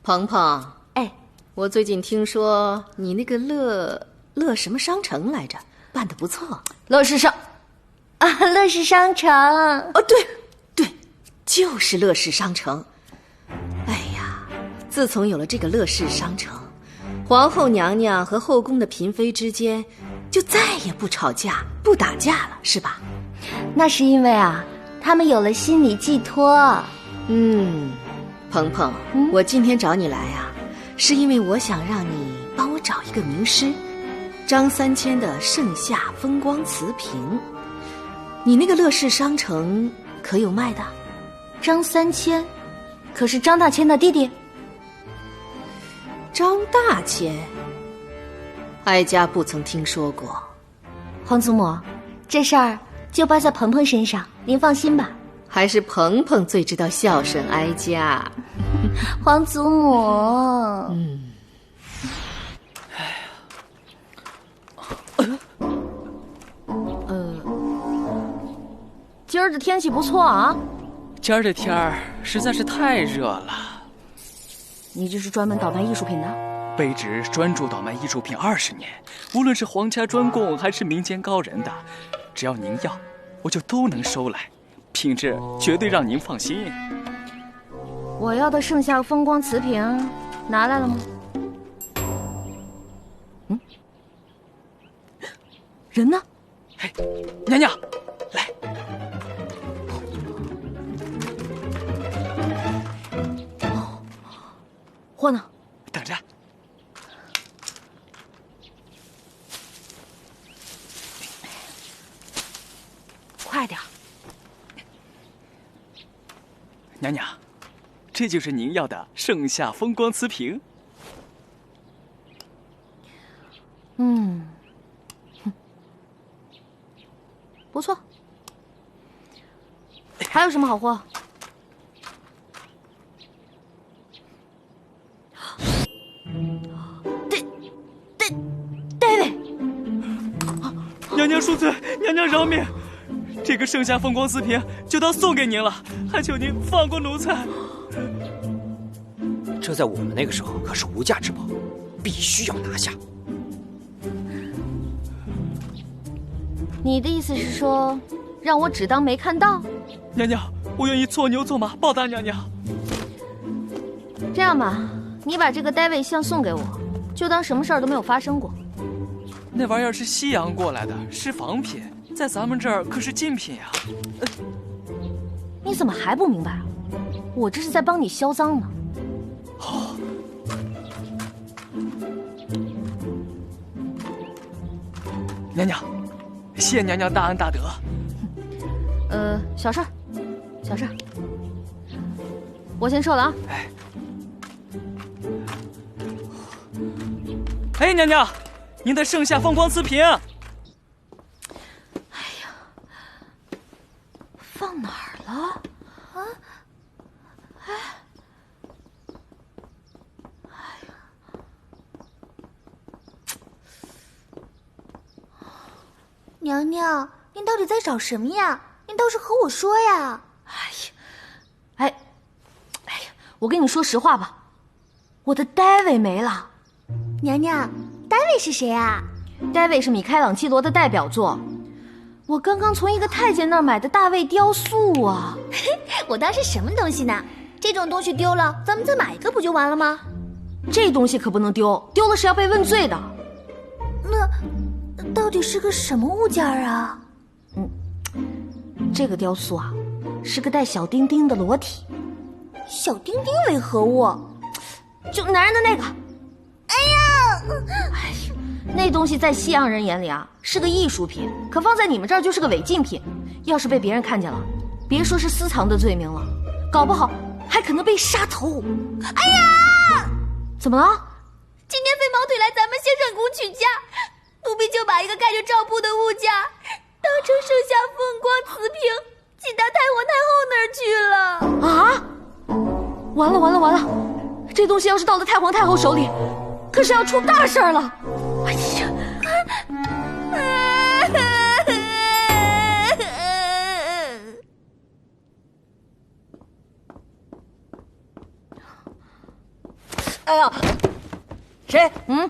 鹏鹏，哎，我最近听说你那个乐什么商城来着，办得不错。乐视商城。哦，对，就是乐视商城。哎呀，自从有了这个乐视商城，皇后娘娘和后宫的嫔妃之间就再也不吵架、不打架了，是吧？那是因为啊，他们有了心理寄托。鹏鹏，我今天找你来啊，是因为我想让你帮我找一个名师，张三千的《盛夏风光瓷瓶》。你那个乐视商城可有卖的？张三千，可是张大千的弟弟。张大千，哀家不曾听说过。皇祖母，这事儿就包在鹏鹏身上，您放心吧。还是鹏鹏最知道孝顺哀家。皇祖母。今儿的天气不错啊。今儿这天儿实在是太热了。你这是专门倒卖艺术品的？卑职专注倒卖艺术品20年，无论是皇家专供还是民间高人的，只要您要，我就都能收来，品质绝对让您放心。我要的盛夏风光瓷瓶拿来了吗？人呢？嘿，娘娘，来。货呢？等着。快点。娘娘，这就是您要的盛夏风光瓷瓶。不错。还有什么好货？David，娘娘恕罪，娘娘饶命！这个盛夏风光瓷瓶就当送给您了，还求您放过奴才。这在我们那个时候可是无价之宝，必须要拿下。你的意思是说，让我只当没看到？娘娘，我愿意做牛做马报答娘娘。这样吧，你把这个David像送给我，就当什么事儿都没有发生过。那玩意儿是西洋过来的，是仿品，在咱们这儿可是禁品呀。你怎么还不明白啊？我这是在帮你销赃呢。好。娘娘，谢娘娘大恩大德。小事儿，我先撤了啊。哎，娘娘，您的盛夏风光瓷瓶。放哪儿了？娘娘，您到底在找什么呀？您倒是和我说呀！哎呀，我跟你说实话吧，我的 David 没了。娘娘，David 是谁啊？ David 是米开朗基罗的代表作，我刚刚从一个太监那儿买的大卫雕塑啊。我当是什么东西呢？这种东西丢了，咱们再买一个不就完了吗？这东西可不能丢，丢了是要被问罪的。那到底是个什么物件啊？这个雕塑啊，是个带小丁丁的裸体。小丁丁为何物？就男人的那个。那东西在西洋人眼里啊是个艺术品，可放在你们这儿就是个违禁品。要是被别人看见了，别说是私藏的罪名了，搞不好还可能被杀头。哎呀！怎么了？今天飞毛腿来咱们仙上宫取价，奴婢就把一个盖着罩布的物件当成盛夏风光瓷瓶寄到太皇太后那儿去了。啊！完了！这东西要是到了太皇太后手里，可是要出大事儿了。哎呀！哎呀，谁？嗯，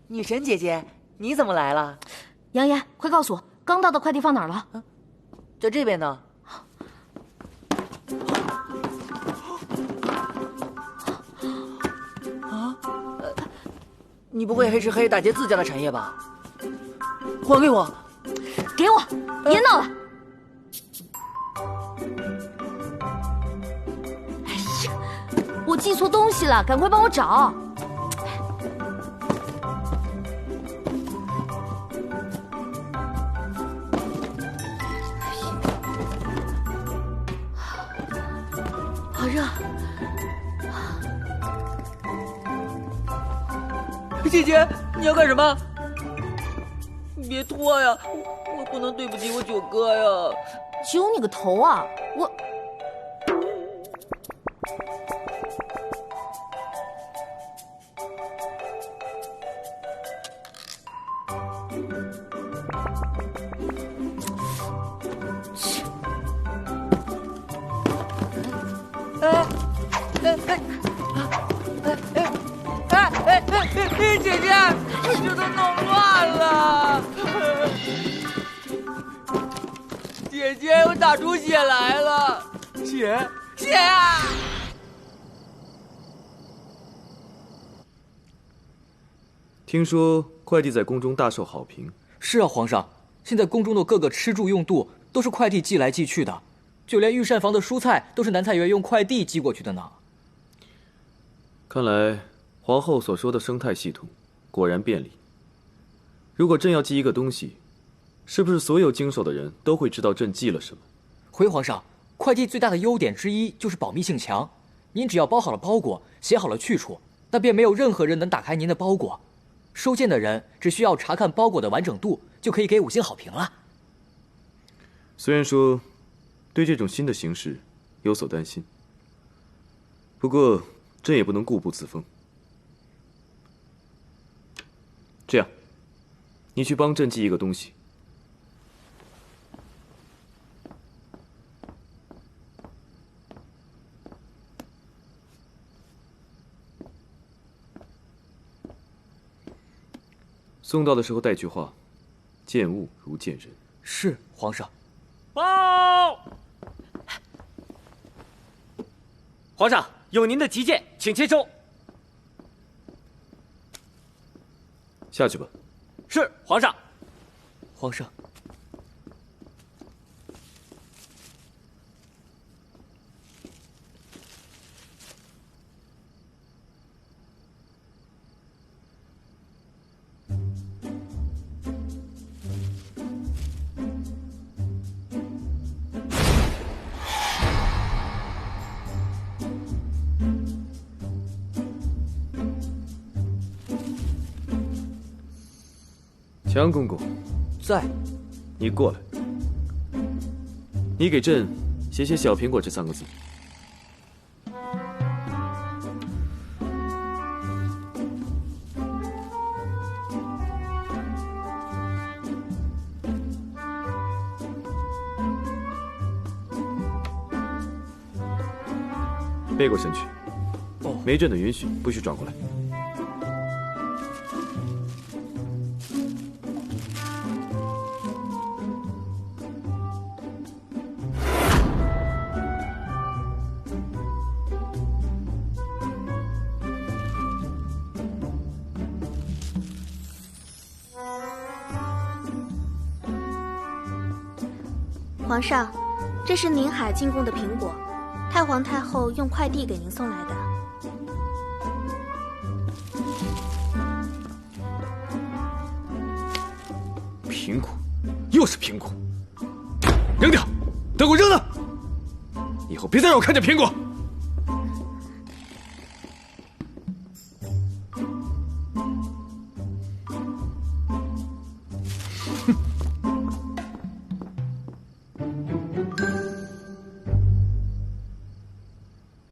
女神姐姐，你怎么来了？杨言，快告诉我，刚到的快递放哪儿了？在这边呢。你不会黑吃黑打劫自家的产业吧？还给我！给我！别闹了！哎呀，我寄错东西了，赶快帮我找！好热！姐姐，你要干什么？你别脱呀！我不能对不起我九哥呀！揪你个头啊！我。姐姐，这都弄乱了。姐姐，我打出血来了。血啊！听说快递在宫中大受好评。是啊，皇上，现在宫中的各个吃住用度都是快递寄来寄去的，就连御膳房的蔬菜都是南菜园用快递寄过去的呢。看来皇后所说的生态系统果然便利。如果朕要寄一个东西，是不是所有经手的人都会知道朕寄了什么？回皇上，快递最大的优点之一就是保密性强。您只要包好了包裹，写好了去处，那便没有任何人能打开您的包裹。收件的人只需要查看包裹的完整度，就可以给5星好评了。虽然说对这种新的形式有所担心，不过朕也不能固步自封。这样，你去帮朕寄一个东西。送到的时候带句话：见物如见人。是，皇上。报！皇上，有您的急件，请签收。下去吧。是，皇上。皇上。强公公，在。你过来。你给朕写写“小苹果”这3个字。背过身去。哦，没朕的允许，不许转过来。皇上，这是宁海进贡的苹果，太皇太后用快递给您送来的。苹果，又是苹果，扔掉！等我扔了！以后别再让我看见苹果。